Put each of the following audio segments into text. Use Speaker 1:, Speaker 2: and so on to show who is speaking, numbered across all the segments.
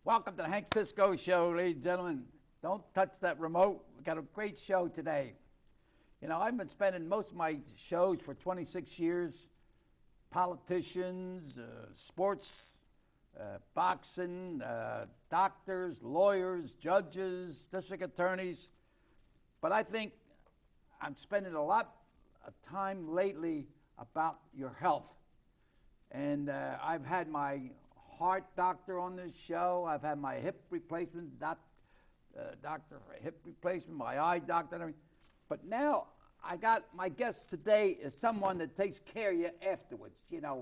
Speaker 1: Welcome to the Hank Cisco Show, ladies and gentlemen. Don't touch that remote. We've got a great show today. You know, I've been spending most of my shows for 26 years, politicians, sports, boxing, doctors, lawyers, judges, district attorneys. But I think I'm spending a lot of time lately about your health. And I've had my heart doctor on this show. I've had my hip replacement doctor for hip replacement, my eye doctor, and everything. But now I got my guest today is someone that takes care of you afterwards. I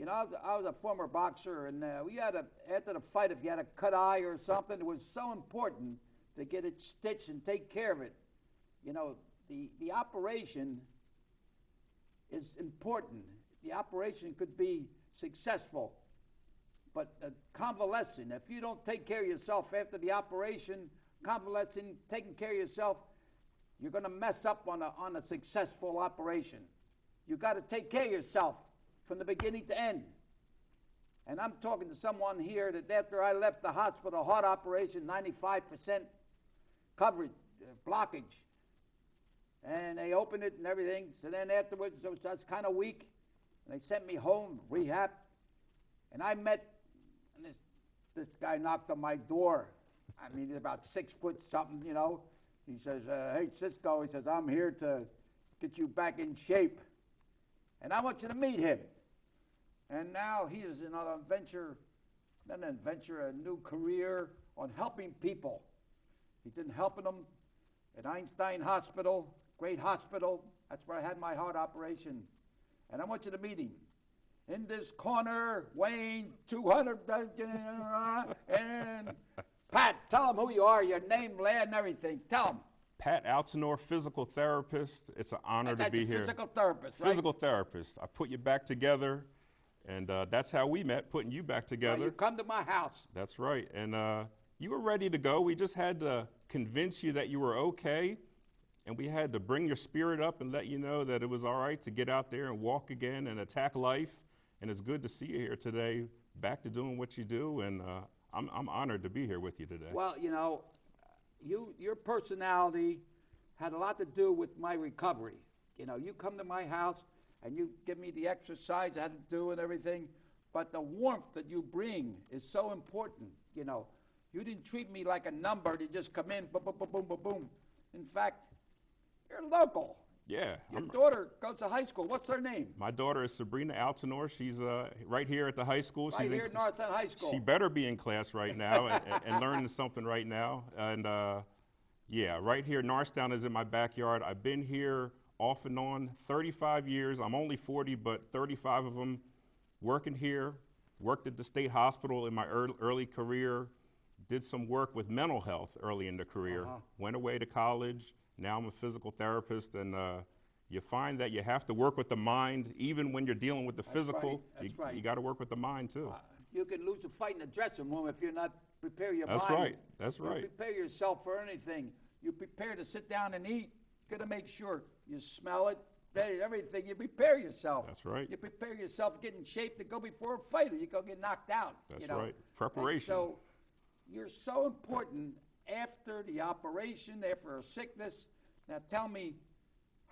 Speaker 1: was a former boxer, and we had after the fight, if you had a cut eye or something, it was so important to get it stitched and take care of it. You know, the operation is important. The operation could be successful. But convalescing, if you don't take care of yourself after the operation, convalescing, taking care of yourself, you're going to mess up on a successful operation. You got to take care of yourself from the beginning to end. And I'm talking to someone here that after I left the hospital, heart operation, 95% coverage, blockage. And they opened it and everything. So then afterwards, I was kind of weak. And they sent me home, rehab. And I met, and this guy knocked on my door. I mean, he's about 6 foot something, you know. He says, hey, Cisco, he says, I'm here to get you back in shape. And I want you to meet him. And now he is in a new career on helping people. He's been helping them at Einstein Hospital, great hospital. That's where I had my heart operation. And I want you to meet him. In this corner, Wayne, 200, and Pat, tell him who you are, your name, land, and everything. Tell him.
Speaker 2: Pat Altenor, physical therapist. It's an honor to be here.
Speaker 1: Physical therapist, right?
Speaker 2: Physical therapist. I put you back together, and that's how we met, putting you back together.
Speaker 1: Well, you come to my house.
Speaker 2: That's right. And you were ready to go. We just had to convince you that you were okay, and we had to bring your spirit up and let you know that it was all right to get out there and walk again and attack life. And it's good to see you here today, back to doing what you do, and I'm honored to be here with you today.
Speaker 1: Well, you know, your personality had a lot to do with my recovery. You know, you come to my house and you give me the exercise I had to do and everything, but the warmth that you bring is so important. You know, you didn't treat me like a number to just come in, boom, boom, boom, boom, boom, boom. In fact, you're local.
Speaker 2: Yeah.
Speaker 1: Your daughter goes to high school. What's her name?
Speaker 2: My daughter is Sabrina Altenor. She's right here at the high school.
Speaker 1: Right here at Northtown High School.
Speaker 2: She better be in class right now and learning something right now. And yeah, right here, Northtown is in my backyard. I've been here off and on 35 years. I'm only 40, but 35 of them working here. Worked at the state hospital in my early career. Did some work with mental health early in the career. Went away to college. Now I'm a physical therapist, and you find that you have to work with the mind, even when you're dealing with the physical.
Speaker 1: Right.
Speaker 2: You got to work with the mind, too.
Speaker 1: You can lose a fight in the dressing room if you're not prepare your
Speaker 2: That's
Speaker 1: mind.
Speaker 2: Right. That's right.
Speaker 1: You prepare yourself for anything. You prepare to sit down and eat. You got to make sure you smell it, everything. You prepare yourself.
Speaker 2: That's right.
Speaker 1: You prepare yourself, get in shape to go before a fight, or you go get knocked out.
Speaker 2: That's right. Preparation.
Speaker 1: And so you're so important after the operation, after a sickness. Now tell me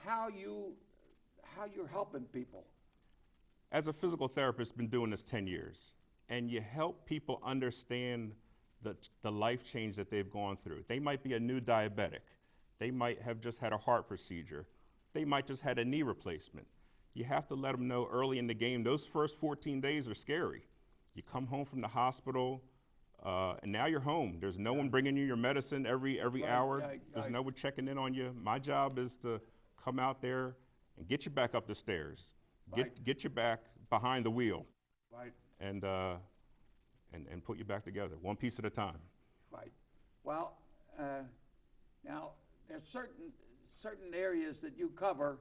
Speaker 1: how you're helping people.
Speaker 2: As a physical therapist, been doing this 10 years, and you help people understand the life change that they've gone through. They might be a new diabetic. They might have just had a heart procedure. They might just had a knee replacement. You have to let them know early in the game, those first 14 days are scary. You come home from the hospital, and now you're home. There's no one bringing you your medicine every hour. There's no one checking in on you. My job is to come out there and get you back up the stairs. Get you back behind the wheel.
Speaker 1: Right.
Speaker 2: And put you back together, one piece at a time.
Speaker 1: Right. Well, now there's certain areas that you cover,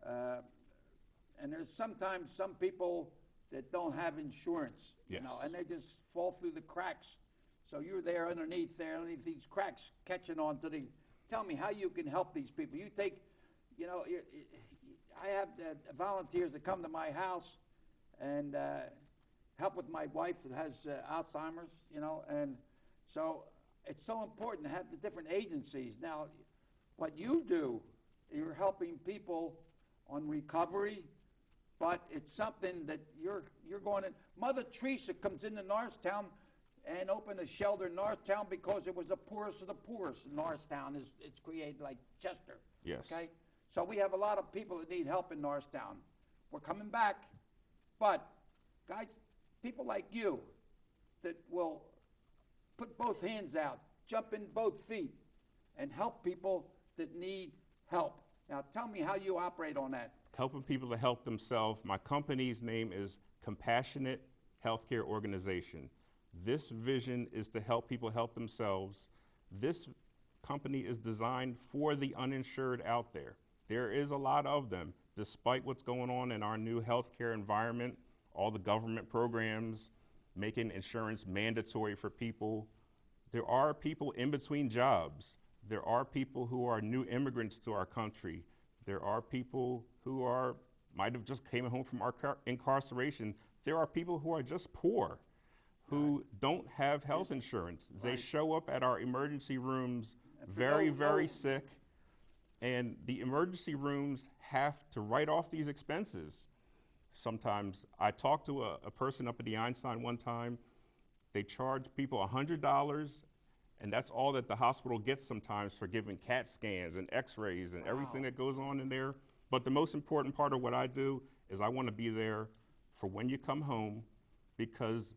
Speaker 1: and there's sometimes some people that don't have insurance,
Speaker 2: Yes.
Speaker 1: you know, and they just fall through the cracks. So you're there underneath these cracks, catching on to these. Tell me how you can help these people. You take, you know, I have volunteers that come to my house, and help with my wife that has Alzheimer's, you know, and so it's so important to have the different agencies. Now, what you do, you're helping people on recovery, but it's something that you're going to. Mother Teresa comes into Norristown and opened a shelter in Norristown because it was the poorest of the poorest. Norristown it's created like Chester.
Speaker 2: Yes.
Speaker 1: Okay, so we have a lot of people that need help in Norristown. We're coming back, but guys, people like you that will put both hands out, jump in both feet, and help people that need help. Now, tell me how you operate on that.
Speaker 2: Helping people to help themselves. My company's name is Compassionate Healthcare Organization. This vision is to help people help themselves. This company is designed for the uninsured out there. There is a lot of them, despite what's going on in our new healthcare environment, all the government programs, making insurance mandatory for people. There are people in between jobs. There are people who are new immigrants to our country. There are people who might have just came home from our incarceration. There are people who are just poor, who don't have health insurance. They show up at our emergency rooms very, very sick, and the emergency rooms have to write off these expenses. Sometimes I talked to a person up at the Einstein one time. They charge people $100, and that's all that the hospital gets sometimes for giving CAT scans and x-rays and everything that goes on in there. But the most important part of what I do is I want to be there for when you come home, because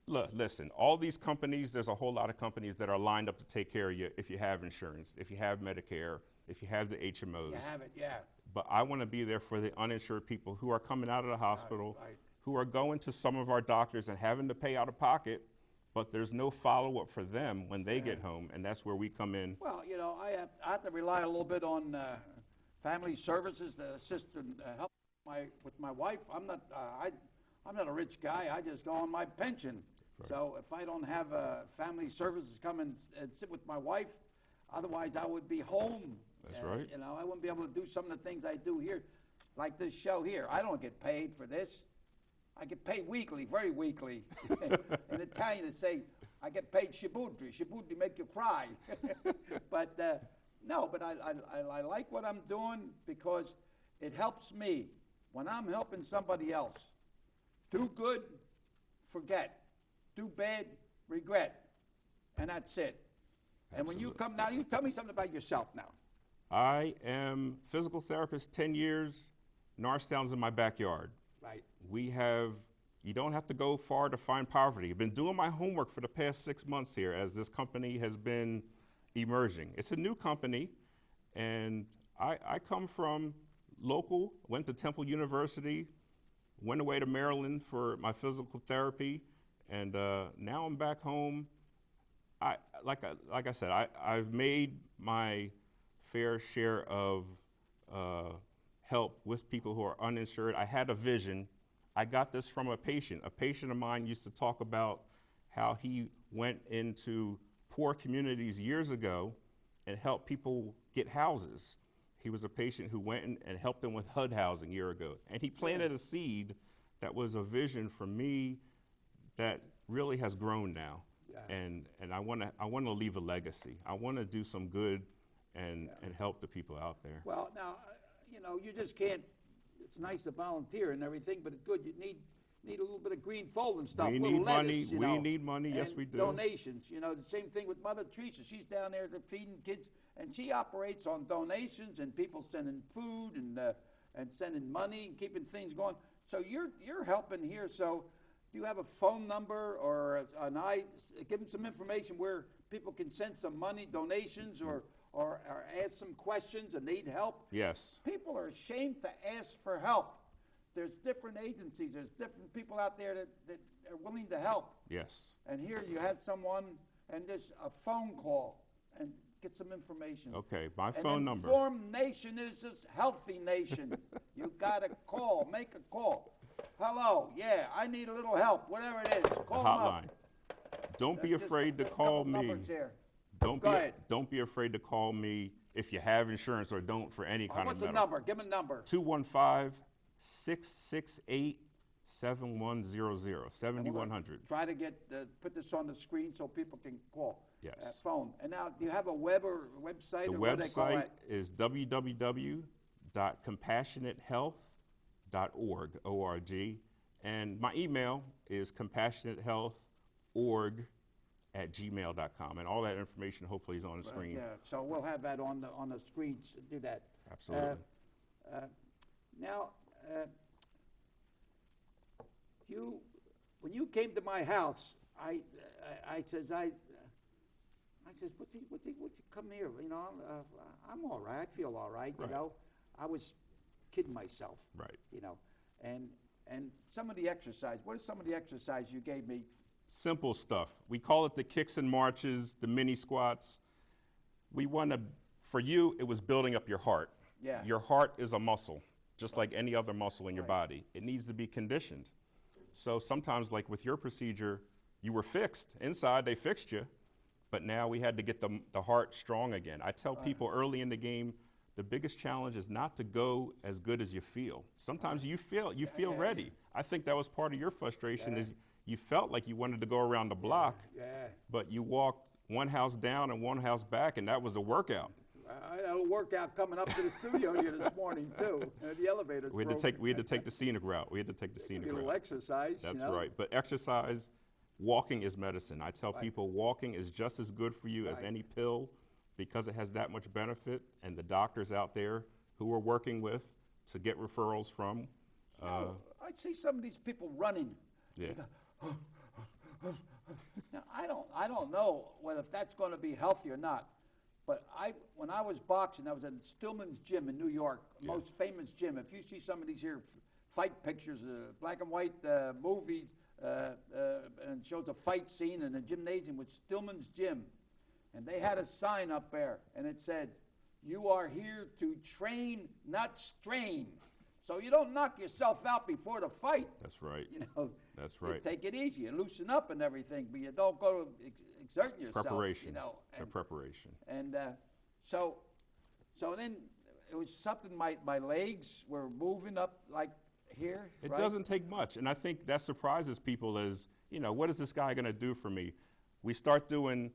Speaker 2: look, listen, all these companies, there's a whole lot of companies that are lined up to take care of you if you have insurance, if you have Medicare, if you have the HMOs.
Speaker 1: You have it, yeah.
Speaker 2: But I want to be there for the uninsured people who are coming out of the hospital,
Speaker 1: Right.
Speaker 2: who are going to some of our doctors and having to pay out of pocket, but there's no follow-up for them when they get home, and that's where we come in.
Speaker 1: Well, you know, I have to rely a little bit on family services to assist and help with my wife. I'm not a rich guy. I just go on my pension.
Speaker 2: Right.
Speaker 1: So if I don't have family services come and sit with my wife, otherwise I would be home.
Speaker 2: That's right.
Speaker 1: You know, I wouldn't be able to do some of the things I do here, like this show here. I don't get paid for this. I get paid weekly, very weekly. In Italian, they say, I get paid shibudri. Shibudri make you cry. But no, but I like what I'm doing because it helps me. When I'm helping somebody else, do good, forget. Do bad, regret. And that's it. And when you come now, you tell me something about yourself now.
Speaker 2: I am physical therapist, 10 years. Norristown's in my backyard.
Speaker 1: Right.
Speaker 2: You don't have to go far to find poverty. I've been doing my homework for the past 6 months here as this company has been emerging. It's a new company, and I come from local, went to Temple University, went away to Maryland for my physical therapy, and now I'm back home. Like I said, I've made my fair share of help with people who are uninsured. I had a vision. I got this from a patient. A patient of mine used to talk about how he went into poor communities years ago and helped people get houses. He was a patient who went and helped them with HUD housing a year ago. And he planted a seed that was a vision for me that really has grown now. Yeah. And I want to leave a legacy. I want to do some good and help the people out there.
Speaker 1: Well, now, you know, you just can't. It's nice to volunteer and everything, but it's good. You need a little bit of green fold and stuff.
Speaker 2: We
Speaker 1: need
Speaker 2: money. We need money. Yes, we do.
Speaker 1: Donations. You know, the same thing with Mother Teresa. She's down there feeding kids, and she operates on donations and people sending food and sending money and keeping things going. So you're helping here. So do you have a phone number or give them some information where people can send some money, donations, or ask some questions and need help?
Speaker 2: Yes.
Speaker 1: People are ashamed to ask for help. There's different agencies. There's different people out there that are willing to help.
Speaker 2: Yes.
Speaker 1: And here you have someone and just a phone call and get some information.
Speaker 2: Okay, my phone number.
Speaker 1: An informed nation is a healthy nation. You got to call. Make a call. Hello. Yeah, I need a little help. Whatever it is, call
Speaker 2: the
Speaker 1: them
Speaker 2: hotline.
Speaker 1: up.
Speaker 2: Don't be afraid to call me.
Speaker 1: Numbers here.
Speaker 2: Don't be afraid to call me if you have insurance or don't for any kind of
Speaker 1: What's the
Speaker 2: medical.
Speaker 1: number? Give me a number.
Speaker 2: 215-668-6666. 7100, 7100.
Speaker 1: Try to get put this on the screen so people can call.
Speaker 2: Yes.
Speaker 1: Phone. And now, do you have a website?
Speaker 2: The
Speaker 1: or what do they call
Speaker 2: website
Speaker 1: it?
Speaker 2: is www.compassionatehealth.org, O-R-G. And my email is compassionatehealth.org@gmail.com. And all that information hopefully is on the screen.
Speaker 1: Yeah, so we'll have that on the screen. Do that.
Speaker 2: Absolutely.
Speaker 1: Now, when you came to my house, I says, what's he come here? You know, I'm all right. I feel all right.
Speaker 2: Right.
Speaker 1: You know, I was kidding myself.
Speaker 2: Right.
Speaker 1: You know, and some of the exercise. What is some of the exercise you gave me?
Speaker 2: Simple stuff. We call it the kicks and marches, the mini squats. We want to, for you, it was building up your heart.
Speaker 1: Yeah.
Speaker 2: Your heart is a muscle, just like any other muscle in your
Speaker 1: Right.
Speaker 2: body. It needs to be conditioned. So sometimes, like with your procedure, you were fixed. Inside, they fixed you, but now we had to get the heart strong again. I tell people early in the game, the biggest challenge is not to go as good as you feel. Sometimes you feel ready. I think that was part of your frustration is you felt like you wanted to go around the block, but you walked one house down and one house back, and that was a workout.
Speaker 1: I had a workout coming up to the studio here this morning too. The elevator.
Speaker 2: We had to take the scenic route. We had to take the scenic
Speaker 1: A little
Speaker 2: route.
Speaker 1: exercise.
Speaker 2: That's
Speaker 1: you know?
Speaker 2: right. But exercise, walking is medicine. I tell people walking is just as good for you as
Speaker 1: Right.
Speaker 2: any pill because it has that much benefit. And the doctors out there who we're working with to get referrals from.
Speaker 1: I see some of these people running.
Speaker 2: Yeah.
Speaker 1: Now, I don't know whether if that's going to be healthy or not. But when I was boxing, I was at Stillman's gym in New York, most famous gym. If you see some of these here fight pictures, black and white movies, and shows a fight scene in a gymnasium with Stillman's gym, and they had a sign up there, and it said, "You are here to train, not strain." So you don't knock yourself out before the fight.
Speaker 2: That's right.
Speaker 1: You know,
Speaker 2: That's
Speaker 1: you
Speaker 2: right.
Speaker 1: take it easy, you loosen up and everything, but you don't go exerting yourself.
Speaker 2: Preparation.
Speaker 1: You know,
Speaker 2: The preparation.
Speaker 1: and so then it was something. My legs were moving up like here.
Speaker 2: It
Speaker 1: right?
Speaker 2: doesn't take much. And I think that surprises people is, what is this guy going to do for me? We start doing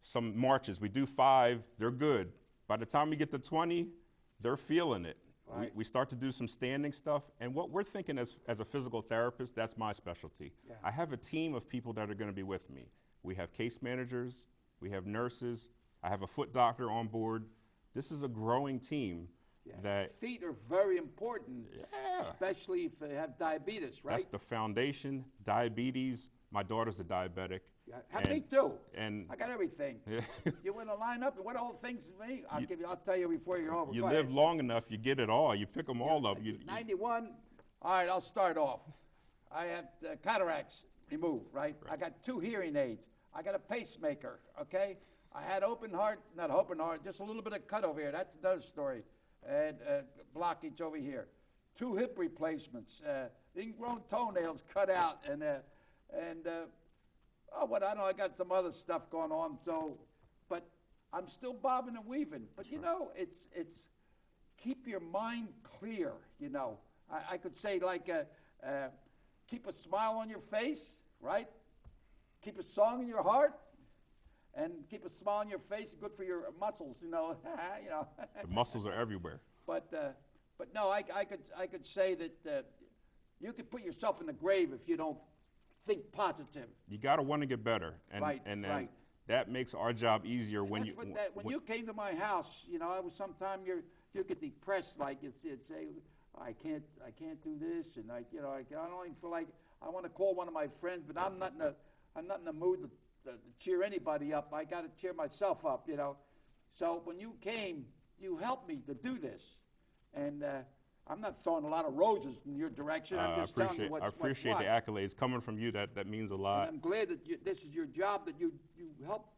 Speaker 2: some marches. We do 5, they're good. By the time we get to 20, they're feeling it.
Speaker 1: Right.
Speaker 2: We start to do some standing stuff. And what we're thinking as a physical therapist, that's my specialty.
Speaker 1: Yeah.
Speaker 2: I have a team of people that are going to be with me. We have case managers, we have nurses, I have a foot doctor on board. This is a growing team that
Speaker 1: Feet are very important,
Speaker 2: Yeah.
Speaker 1: especially if you have diabetes, right?
Speaker 2: that's the foundation. Diabetes, my daughter's a diabetic.
Speaker 1: Yeah, me too.
Speaker 2: And
Speaker 1: I got everything. You want to line up and what all things to me? I'll tell you before you're over.
Speaker 2: you
Speaker 1: Go
Speaker 2: live
Speaker 1: ahead.
Speaker 2: long enough, you get it all. You pick them all up.
Speaker 1: 91. All right, I'll start off. I have cataracts removed, right? I got 2 hearing aids. I got a pacemaker, okay? I had not open heart, just a little bit of cut over here. That's another story. And blockage over here. 2 hip replacements. Ingrown toenails cut out. I got some other stuff going on. So, but I'm still bobbing and weaving. But it's keep your mind clear. I could say like keep a smile on your face, right? Keep a song in your heart, and keep a smile on your face. Good for your muscles,
Speaker 2: The muscles are everywhere.
Speaker 1: But no, I could say that you could put yourself in the grave if you don't think positive.
Speaker 2: You got to want to get better. And,
Speaker 1: Right,
Speaker 2: and then
Speaker 1: right.
Speaker 2: that makes our job easier when
Speaker 1: you came to my house, I was sometime you get depressed, like you'd say, I can't do this, and I don't even feel like I want to call one of my friends, but I'm not in the mood to cheer anybody up. I got to cheer myself up, So when you came, you helped me to do this, and I'm not throwing a lot of roses in your direction. I'm just telling you
Speaker 2: I appreciate the accolades coming from you. That means a lot.
Speaker 1: And I'm glad that this is your job, that you help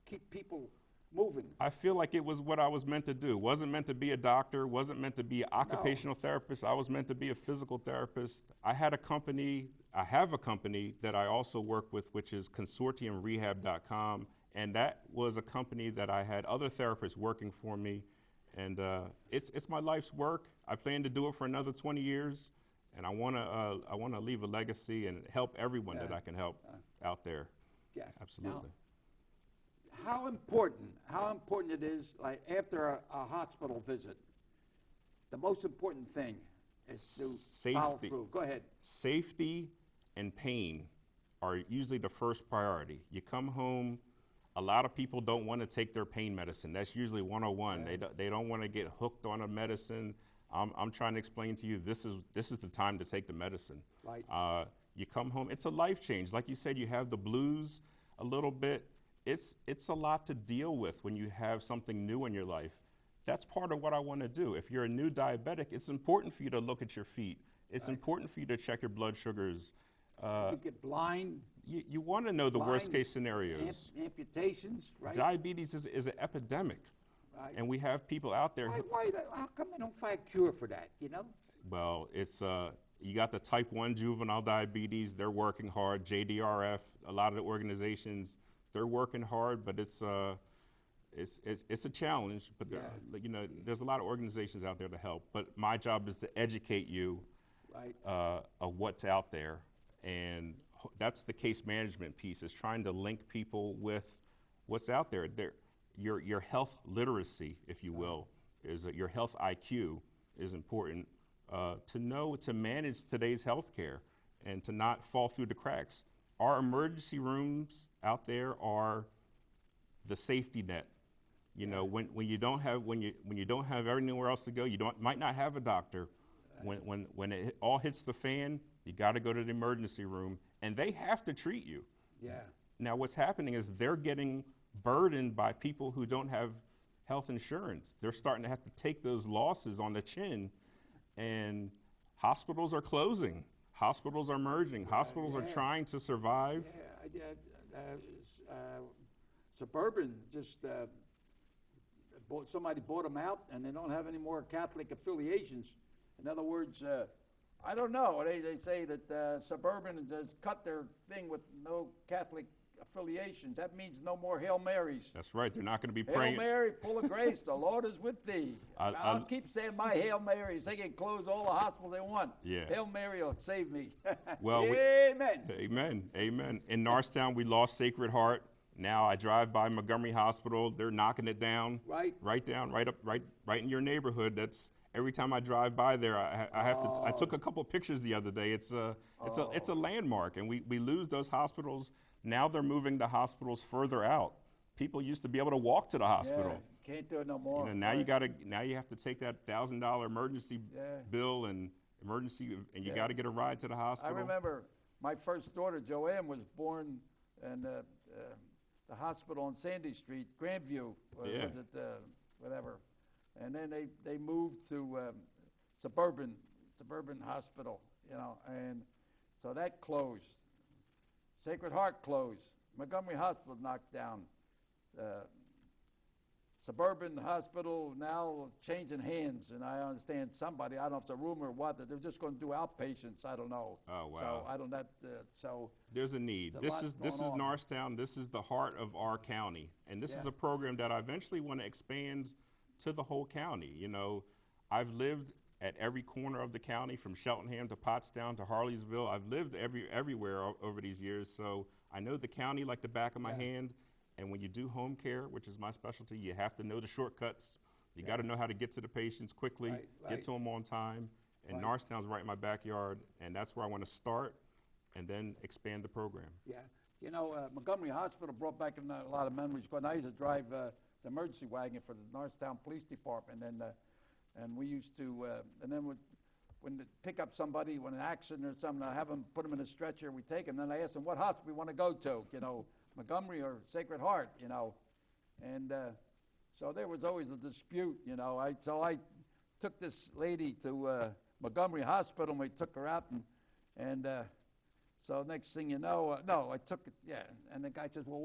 Speaker 1: keep people moving.
Speaker 2: I feel like it was what I was meant to do. Wasn't meant to be a doctor, wasn't meant to be an occupational therapist. I was meant to be a physical therapist. I have a company that I also work with, which is consortiumrehab.com. And that was a company that I had other therapists working for me. And it's my life's work. I plan to do it for another 20 years. And I want to leave a legacy and help everyone that I can help out there.
Speaker 1: Yeah.
Speaker 2: Absolutely.
Speaker 1: Now, how important it is, like after a hospital visit, the most important thing is to follow through. Go ahead.
Speaker 2: Safety and pain are usually the first priority. You come home, a lot of people don't want to take their pain medicine. That's usually 101. Yeah. They don't want to get hooked on a medicine. I'm trying to explain to you, this is the time to take the medicine.
Speaker 1: Right.
Speaker 2: You come home, it's a life change. Like you said, you have the blues a little bit. It's a lot to deal with when you have something new in your life. That's part of what I want to do. If you're a new diabetic, it's important for you to look at your feet. It's important for you to check your blood sugars.
Speaker 1: You get blind.
Speaker 2: You want to know the worst case scenarios.
Speaker 1: Amputations, right?
Speaker 2: Diabetes is an epidemic. Right. And we have people out there.
Speaker 1: How come they don't find a cure for that, you know?
Speaker 2: Well, it's you got the type 1 juvenile diabetes. They're working hard. JDRF, a lot of the organizations, they're working hard, but it's a challenge. But you know, there's a lot of organizations out there to help. But my job is to educate you of what's out there, and that's the case management piece. Is trying to link people with what's out there. Your health literacy, if you will, is your health IQ is important to know to manage today's healthcare and to not fall through the cracks. Our emergency rooms out there are the safety net. You know, when you don't have anywhere else to go, you might not have a doctor. When it all hits the fan, you got to go to the emergency room, and they have to treat you.
Speaker 1: Yeah.
Speaker 2: Now, what's happening is they're getting burdened by people who don't have health insurance. They're starting to have to take those losses on the chin, and hospitals are closing. Hospitals are merging. Hospitals are trying to survive.
Speaker 1: Suburban just somebody bought them out, and they don't have any more Catholic affiliations. In other words, I don't know. They say that Suburban has cut their thing with no Catholic affiliations. That means no more Hail Marys.
Speaker 2: That's right. They're not going to be praying.
Speaker 1: Hail Mary, full of grace, the Lord is with thee. I'll keep saying my Hail Marys. They can close all the hospitals they want.
Speaker 2: Yeah.
Speaker 1: Hail Mary will save me.
Speaker 2: Well,
Speaker 1: amen.
Speaker 2: Amen. Amen. In Norristown, we lost Sacred Heart. Now I drive by Montgomery Hospital. They're knocking it down.
Speaker 1: Right.
Speaker 2: Right in your neighborhood. That's every time I drive by there. I have to. I took a couple pictures the other day. It's a landmark, and we lose those hospitals. Now they're moving the hospitals further out. People used to be able to walk to the hospital.
Speaker 1: Yeah, can't do it no more.
Speaker 2: You know, now you have to take that $1,000 emergency bill and you got to get a ride to the hospital.
Speaker 1: I remember my first daughter Joanne was born in the hospital on Sandy Street, Grandview, was it whatever, and then they moved to Suburban Hospital, you know, and so that closed. Sacred Heart closed. Montgomery Hospital knocked down. Suburban Hospital now changing hands, and I understand somebody, I don't know if it's a rumor or what, that they're just going to do outpatients. I don't know.
Speaker 2: Oh, wow.
Speaker 1: So I don't know. So
Speaker 2: there's a need. This is Norristown. This is the heart of our county, and this is a program that I eventually want to expand to the whole county. You know, I've lived at every corner of the county, from Cheltenham to Pottstown to Harleysville. I've lived everywhere over these years, so I know the county like the back of my hand. And when you do home care, which is my specialty, you have to know the shortcuts. You got to know how to get to the patients quickly, get to them on time. And Norristown's right in my backyard, and that's where I want to start and then expand the program.
Speaker 1: Yeah. You know, Montgomery Hospital brought back a lot of memories. Because I used to drive the emergency wagon for the Norristown Police Department, and we used to, and then when they pick up somebody when an accident or something, I have them put them in a stretcher. We take them, then I ask them what hospital we want to go to. You know, Montgomery or Sacred Heart. You know, and so there was always a dispute. You know, so I took this lady to Montgomery Hospital, and we took her out, and so next thing you know, no, I took it. Yeah, and the guy says, well,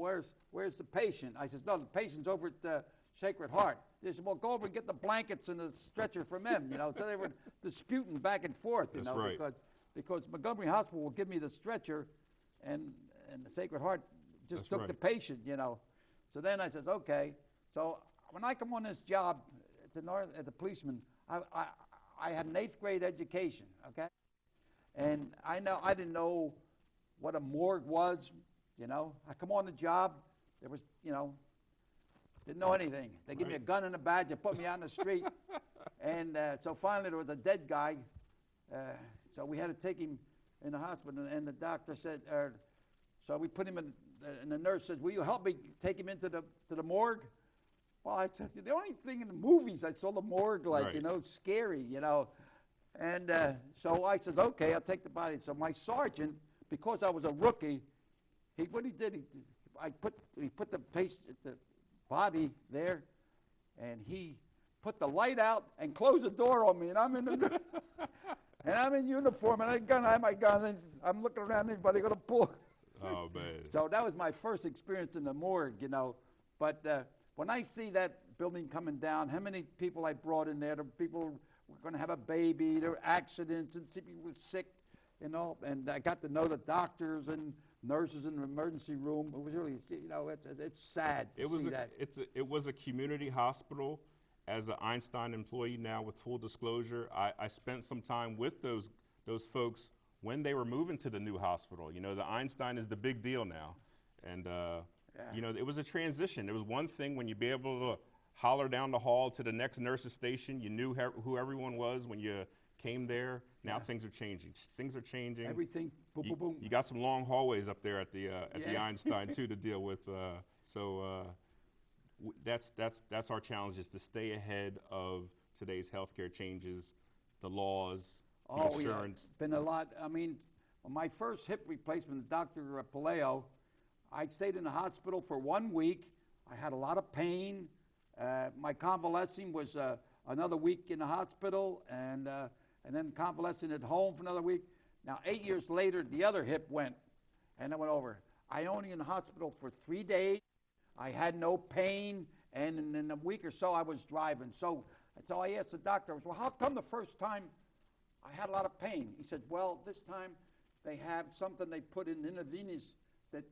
Speaker 1: where's the patient? I says, no, the patient's over at Sacred Heart. They said, well, go over and get the blankets and the stretcher from them, you know. So they were disputing back and forth, you know, because Montgomery Hospital will give me the stretcher, and the Sacred Heart just took the patient, you know. So then I says, okay. So when I come on this job at the policeman, I had an 8th grade education, okay? And I didn't know what a morgue was, you know. I come on the job, there was, you know, didn't know anything. They give me a gun and a badge, they put me out in the street. And so finally there was a dead guy. So we had to take him in the hospital, and the doctor said, so we put him in, and the nurse said, will you help me take him into the morgue? Well, I said, the only thing in the movies I saw the morgue, like,
Speaker 2: Right.
Speaker 1: you know, scary, you know. And so I said, okay, I'll take the body. So my sergeant, because I was a rookie, he put the body there, and he put the light out and closed the door on me, and I'm in the and I'm in uniform, and I have my gun, and I'm looking around, anybody gonna pull?
Speaker 2: Oh, man.
Speaker 1: So that was my first experience in the morgue, you know. But when I see that building coming down, how many people I brought in there, the people were going to have a baby, there were accidents, and people were sick, you know, and I got to know the doctors and nurses in the emergency room. It was really, you know, it's sad to see that.
Speaker 2: It was a community hospital. As an Einstein employee now, with full disclosure, I spent some time with those folks when they were moving to the new hospital. You know, the Einstein is the big deal now. And, you know, it was a transition. It was one thing when you'd be able to holler down the hall to the next nurse's station. You knew who everyone was when you came there. Now things are changing. Things are changing.
Speaker 1: Everything, boom, boom, boom.
Speaker 2: You got some long hallways up there at the
Speaker 1: Yeah.
Speaker 2: Einstein too to deal with. That's our challenge, is to stay ahead of today's healthcare changes, the laws, the insurance.
Speaker 1: Yeah, been a lot. I mean, on my first hip replacement, Dr. Paleo, I stayed in the hospital for 1 week. I had a lot of pain. My convalescing was another week in the hospital, and then convalescing at home for another week. Now, 8 years later, the other hip went, and it went over. I only in the hospital for 3 days. I had no pain, and in a week or so, I was driving. So I asked the doctor, well, how come the first time I had a lot of pain? He said, well, this time they have something they put in intravenous that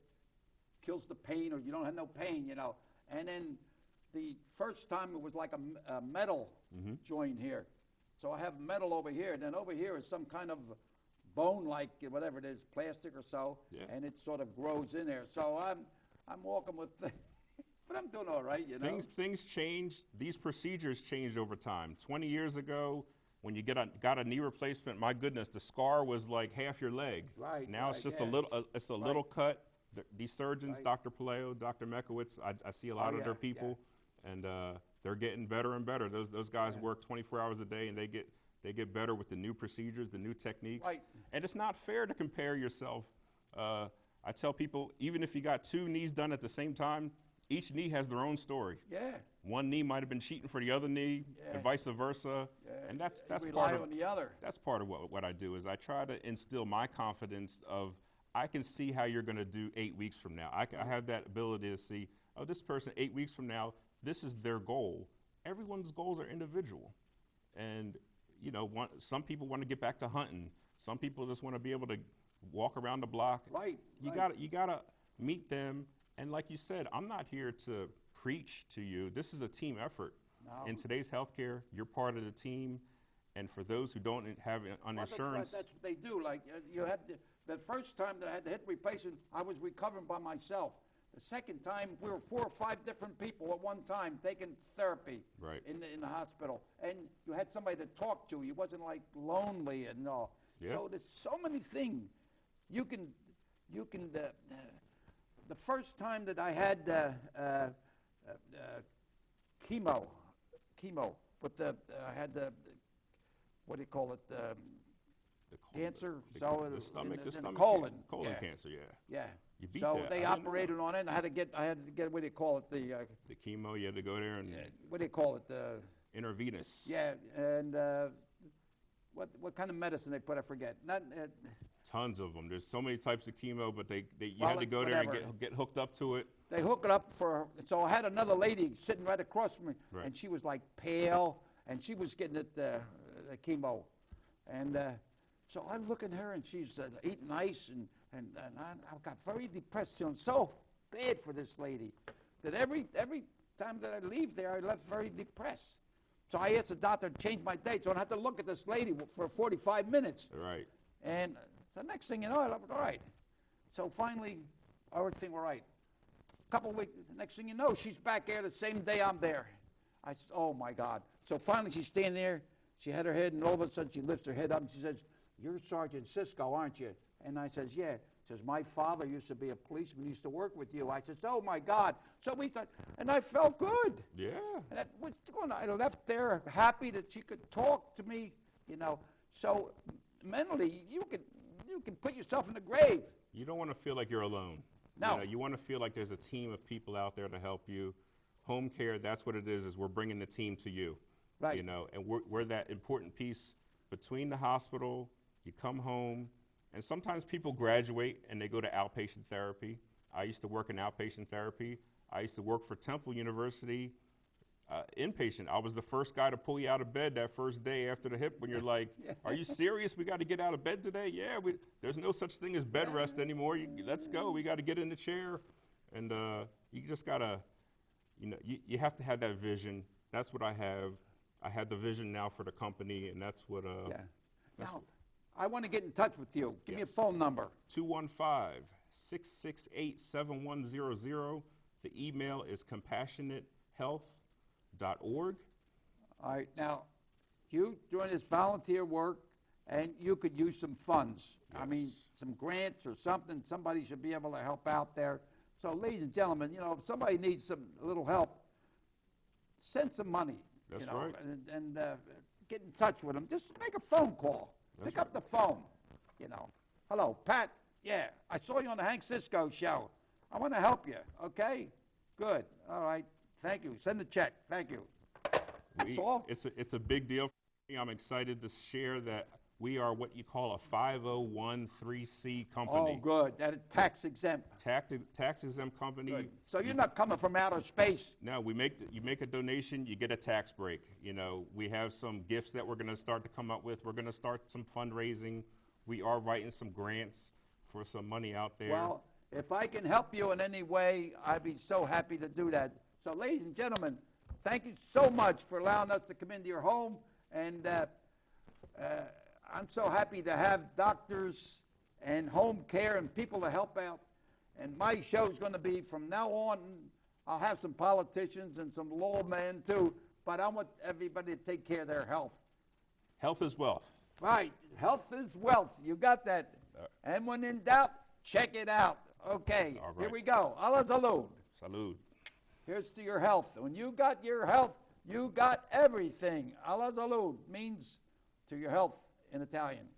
Speaker 1: kills the pain, or you don't have no pain, you know. And then the first time it was like a metal joint here. So I have metal over here, and then over here is some kind of bone, like whatever it is, plastic or so, and it sort of grows in there. So I'm walking with, but I'm doing all right, you know.
Speaker 2: Things change. These procedures changed over time. 20 years ago, when you got a knee replacement, my goodness, the scar was like half your leg.
Speaker 1: Right.
Speaker 2: Now it's just a little cut. These surgeons, Dr. Paleo, Dr. Mekowitz, I see a lot of their people, and they're getting better and better. Those guys work 24 hours a day, and they get better with the new procedures, the new techniques.
Speaker 1: Right.
Speaker 2: And it's not fair to compare yourself. I tell people, even if you got 2 knees done at the same time, each knee has their own story.
Speaker 1: Yeah.
Speaker 2: One knee might have been cheating for the other knee, and vice versa. And that's
Speaker 1: rely on the other.
Speaker 2: That's part of what I do, is I try to instill my confidence of, I can see how you're going to do 8 weeks from now. I have that ability to see, oh, this person 8 weeks from now, this is their goal. Everyone's goals are individual. And, you know, some people want to get back to hunting. Some people just want to be able to walk around the block.
Speaker 1: Right.
Speaker 2: You gotta meet them. And like you said, I'm not here to preach to you. This is a team effort. No. In today's healthcare, you're part of the team. And for those who don't have insurance.
Speaker 1: That's what they do. Like, you had the first time that I had the hip replacement, I was recovering by myself. The second time, we were 4 or 5 different people at one time taking therapy in the hospital. And you had somebody to talk to. You wasn't like lonely and all. Yep. So there's so many things. You can the first time that I had chemo with I had the, what do you call it, cancer,
Speaker 2: the stomach,
Speaker 1: colon
Speaker 2: cancer,
Speaker 1: yeah.
Speaker 2: You beat
Speaker 1: so
Speaker 2: that.
Speaker 1: they operated on it, and I had to get what do you call it, the
Speaker 2: chemo. You had to go there and
Speaker 1: what do you call it,
Speaker 2: intravenous.
Speaker 1: Yeah, and what kind of medicine they put, I forget. Not
Speaker 2: tons of them. There's so many types of chemo, but you had to go there and get hooked up to it.
Speaker 1: They hook it up so I had another lady sitting right across from me, and she was like pale, and she was getting the chemo, and so I look at her, and she's eating ice, and I got very depressed, feeling so bad for this lady, that every time that I leave there, I left very depressed. So I asked the doctor to change my date, so I don't have to look at this lady for 45 minutes.
Speaker 2: Right.
Speaker 1: And the next thing you know, I left it all right. So finally, everything all right. Couple of weeks, next thing you know, she's back there the same day I'm there. I said, oh my God. So finally she's standing there, she had her head, and all of a sudden she lifts her head up and she says, you're Sergeant Cisco, aren't you? And I says, yeah. She says, my father used to be a policeman, used to work with you. I says, oh my God. So we thought, and I felt good.
Speaker 2: Yeah.
Speaker 1: And that was going on. I left there happy that she could talk to me, you know. So mentally, you can put yourself in the grave.
Speaker 2: You don't want to feel like you're alone.
Speaker 1: No.
Speaker 2: You know, you want to feel like there's a team of people out there to help you. Home care, that's what it is we're bringing the team to you.
Speaker 1: Right.
Speaker 2: You know, and we're that important piece between the hospital, you come home, and sometimes people graduate and they go to outpatient therapy. I used to work in outpatient therapy. I used to work for Temple University, inpatient. I was the first guy to pull you out of bed that first day after the hip when you're like, are you serious? We got to get out of bed today? Yeah, there's no such thing as bed rest anymore. Let's go. We got to get in the chair. And you just got to, you know, you have to have that vision. That's what I have. I had the vision now for the company, and that's what.
Speaker 1: Now, I want to get in touch with you. Give me a
Speaker 2: Yes.
Speaker 1: phone number.
Speaker 2: 215-668-7100. The email is compassionatehealth.org.
Speaker 1: All right. Now, you doing this volunteer work, and you could use some funds. I mean,
Speaker 2: Yes.
Speaker 1: some grants or something. Somebody should be able to help out there. So, ladies and gentlemen, you know, if somebody needs a little help, send some money.
Speaker 2: That's
Speaker 1: you know,
Speaker 2: right.
Speaker 1: And get in touch with them. Just make a phone call. Pick up the phone. You know, hello, Pat. Yeah, I saw you on the Hank Cisco show. I want to help you. Okay, good. All right. Thank you. Send the check. Thank you. That's all.
Speaker 2: It's a big deal for me. I'm excited to share that we are what you call a 501(c) company.
Speaker 1: Oh, good. That is tax exempt.
Speaker 2: Tax exempt company.
Speaker 1: Good. So you're not coming from outer space.
Speaker 2: No, you make a donation, you get a tax break. You know, we have some gifts that we're going to start to come up with. We're going to start some fundraising. We are writing some grants for some money out there.
Speaker 1: Well, if I can help you in any way, I'd be so happy to do that. So, ladies and gentlemen, thank you so much for allowing us to come into your home. And I'm so happy to have doctors and home care and people to help out. And my show's going to be, from now on, I'll have some politicians and some lawmen too, but I want everybody to take care of their health.
Speaker 2: Health is wealth.
Speaker 1: Right. Health is wealth. You got that. And when in doubt, check it out. Okay.
Speaker 2: All right.
Speaker 1: Here we go. Allah salud.
Speaker 2: Salud.
Speaker 1: Here's to your health. When you got your health, you got everything. Allah salud means to your health in Italian.